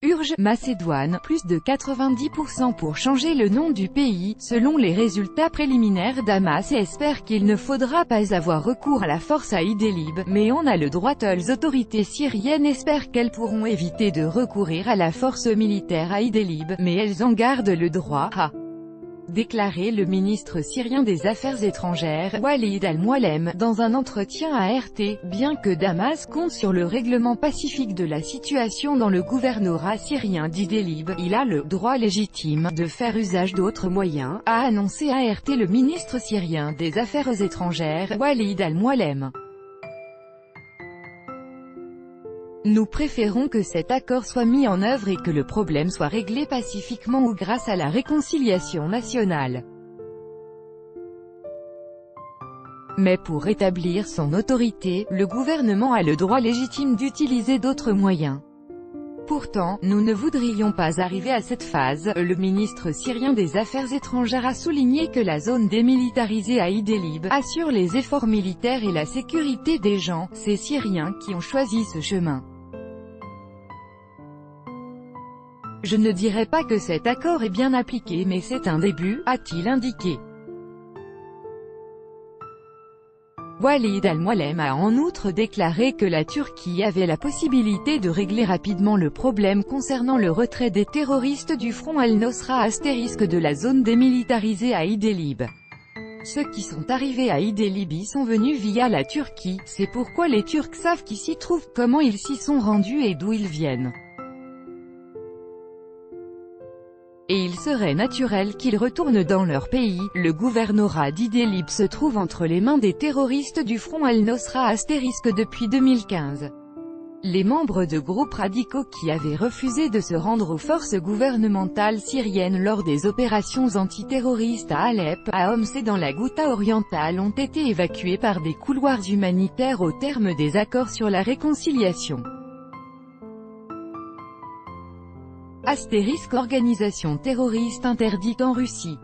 Urge Macédoine, plus de 90% pour changer le nom du pays, selon les résultats préliminaires d'Hamas, et espère qu'il ne faudra pas avoir recours à la force à Idlib, mais on a le droit. Les autorités syriennes espèrent qu'elles pourront éviter de recourir à la force militaire à Idlib, mais elles en gardent le droit, a déclaré le ministre syrien des Affaires étrangères, Walid al-Mualem, dans un entretien à RT, bien que Damas compte sur le règlement pacifique de la situation dans le gouvernorat syrien d'Idlib, il a le droit légitime de faire usage d'autres moyens, a annoncé à RT le ministre syrien des Affaires étrangères, Walid al-Mualem. Nous préférons que cet accord soit mis en œuvre et que le problème soit réglé pacifiquement ou grâce à la réconciliation nationale. Mais pour rétablir son autorité, le gouvernement a le droit légitime d'utiliser d'autres moyens. Pourtant, nous ne voudrions pas arriver à cette phase. Le ministre syrien des Affaires étrangères a souligné que la zone démilitarisée à Idlib assure les efforts militaires et la sécurité des gens, ces Syriens qui ont choisi ce chemin. Je ne dirais pas que cet accord est bien appliqué, mais c'est un début, a-t-il indiqué. Walid al-Mualem a en outre déclaré que la Turquie avait la possibilité de régler rapidement le problème concernant le retrait des terroristes du front al-Nosra * de la zone démilitarisée à Idlib. Ceux qui sont arrivés à Idlib y sont venus via la Turquie, c'est pourquoi les Turcs savent qui s'y trouvent, comment ils s'y sont rendus et d'où ils viennent. Et il serait naturel qu'ils retournent dans leur pays. Le gouvernorat d'Idlib se trouve entre les mains des terroristes du front al-Nosra * depuis 2015. Les membres de groupes radicaux qui avaient refusé de se rendre aux forces gouvernementales syriennes lors des opérations antiterroristes à Alep, à Homs et dans la Ghouta orientale ont été évacués par des couloirs humanitaires au terme des accords sur la réconciliation. * Organisation terroriste interdite en Russie.